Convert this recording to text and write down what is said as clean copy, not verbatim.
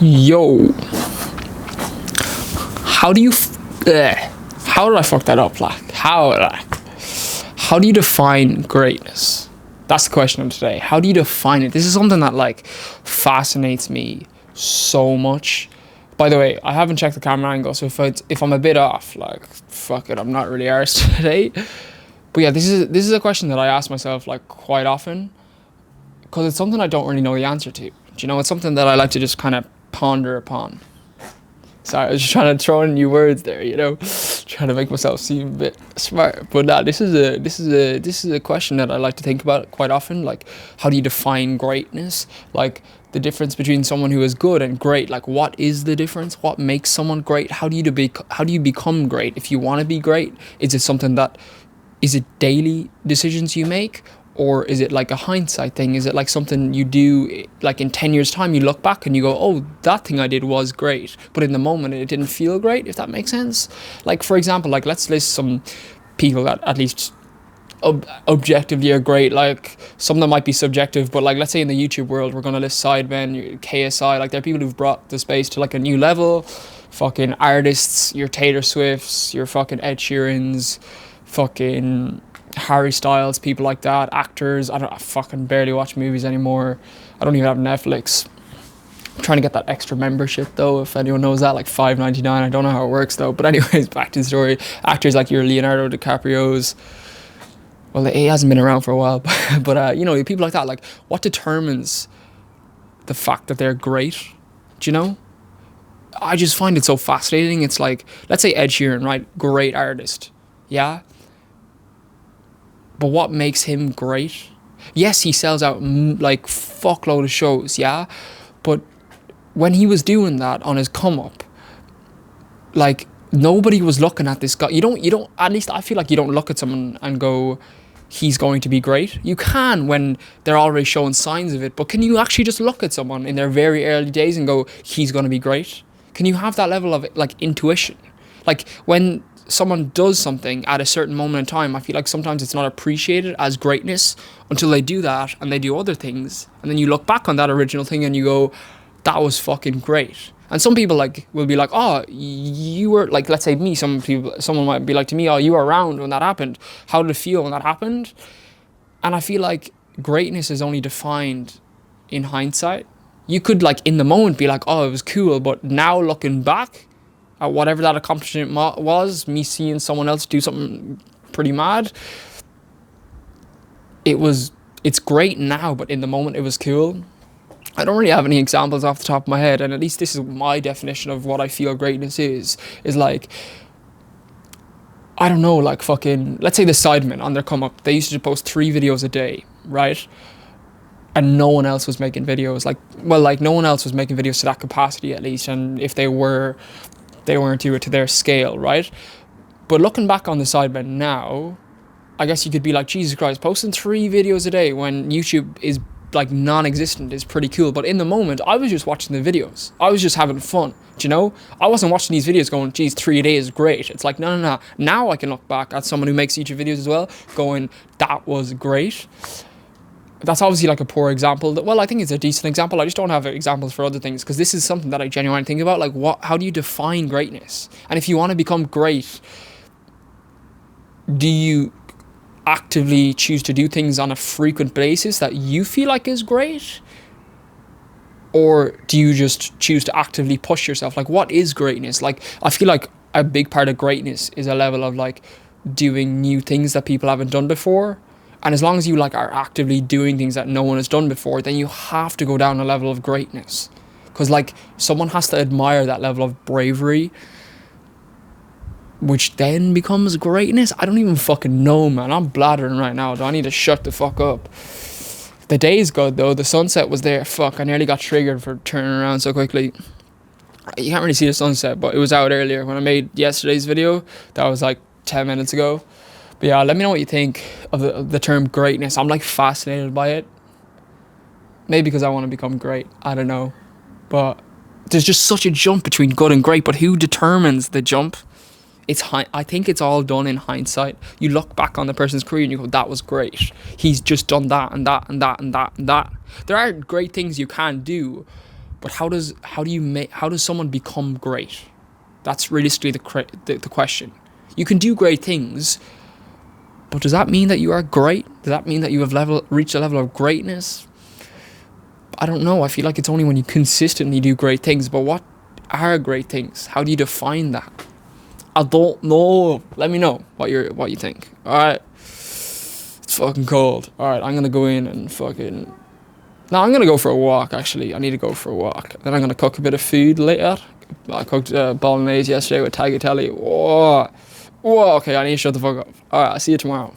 Yo, how do you? How did I fuck that up? Like, how do you define greatness? That's the question of today. How do you define it? This is something that like fascinates me so much. By the way, I haven't checked the camera angle, so if I'm a bit off, like fuck it, I'm not really arsed today. But yeah, this is a question that I ask myself like quite often, because it's something I don't really know the answer to. Do you know? It's something that I like to just kind of ponder upon. Sorry, I was just trying to throw in new words there, you know, trying to make myself seem a bit smart. But nah, this is a question that I like to think about quite often. Like, how do you define greatness? Like the difference between someone who is good and great. Like, what is the difference? What makes someone great? How do you become great? If you want to be great, is it daily decisions you make? Or is it like a hindsight thing? Is it like something you do, like in 10 years time, you look back and you go, oh, that thing I did was great. But in the moment, it didn't feel great, if that makes sense. Like, for example, like let's list some people that at least objectively are great. Like some that might be subjective, but like let's say in the YouTube world, we're going to list Sidemen, KSI. Like they're people who've brought the space to like a new level. Fucking artists, your Taylor Swifts, your fucking Ed Sheerans, fucking Harry Styles, people like that, actors. I fucking barely watch movies anymore. I don't even have Netflix. I'm trying to get that extra membership though, if anyone knows that, like $5.99. I don't know how it works though. But anyways, back to the story. Actors like your Leonardo DiCaprio's. Well, he hasn't been around for a while, but you know, people like that. Like, what determines the fact that they're great? Do you know? I just find it so fascinating. It's like, let's say Ed Sheeran, right? Great artist. Yeah? But what makes him great? Yes, he sells out like fuckload of shows, yeah? But when he was doing that on his come up, like nobody was looking at this guy. You don't, at least I feel like you don't look at someone and go, he's going to be great. You can when they're already showing signs of it, but can you actually just look at someone in their very early days and go, he's going to be great? Can you have that level of like intuition? Like when someone does something at a certain moment in time, I feel like sometimes it's not appreciated as greatness until they do that and they do other things, and then you look back on that original thing and you go, that was fucking great. And some people like will be like, oh, you were like, let's say me, someone might be like to me, oh, you were around when that happened, how did it feel when that happened? And I feel like greatness is only defined in hindsight. You could like in the moment be like, oh, it was cool, but now looking back at whatever that accomplishment was, me seeing someone else do something pretty mad, it's great now, but in the moment it was cool. I don't really have any examples off the top of my head, and at least this is my definition of what I feel greatness is like, I don't know, like fucking, let's say the Sidemen on their come up, they used to post 3 videos a day, right? And no one else was making videos, no one else was making videos to that capacity at least, and if they were, they weren't doing it to their scale, right? But looking back on the Sidemen now, I guess you could be like, Jesus Christ, posting 3 videos a day when YouTube is like non-existent is pretty cool. But in the moment, I was just watching the videos. I was just having fun, do you know? I wasn't watching these videos going, geez, 3 days is great. It's like, no. Now I can look back at someone who makes YouTube videos as well, going, that was great. That's obviously like a poor example. Well, I think it's a decent example. I just don't have examples for other things, because this is something that I genuinely think about. Like, how do you define greatness? And if you want to become great, do you actively choose to do things on a frequent basis that you feel like is great? Or do you just choose to actively push yourself? Like, what is greatness? Like, I feel like a big part of greatness is a level of like doing new things that people haven't done before. And as long as you like are actively doing things that no one has done before, then you have to go down a level of greatness. Because like someone has to admire that level of bravery, which then becomes greatness. I don't even fucking know, man. I'm blathering right now. Do I need to shut the fuck up? The day's good though. The sunset was there. Fuck, I nearly got triggered for turning around so quickly. You can't really see the sunset, but it was out earlier when I made yesterday's video. That was like 10 minutes ago. But yeah, let me know what you think of the term greatness. I'm like fascinated by it. Maybe because I want to become great. I don't know. But there's just such a jump between good and great. But who determines the jump? I think it's all done in hindsight. You look back on the person's career and you go, that was great. He's just done that and that and that and that and that. There are great things you can do, But how does someone become great? That's realistically the question. You can do great things, but does that mean that you are great? Does that mean that you have reached a level of greatness? I don't know. I feel like it's only when you consistently do great things. But what are great things? How do you define that? I don't know. Let me know what you think. All right. It's fucking cold. All right, I'm gonna go in and fucking. No, I'm gonna go for a walk. Actually, I need to go for a walk. Then I'm gonna cook a bit of food later. I cooked bolognese yesterday with tagliatelle. Whoa, whoa. Okay, I need to shut the fuck up. All right, I'll see you tomorrow.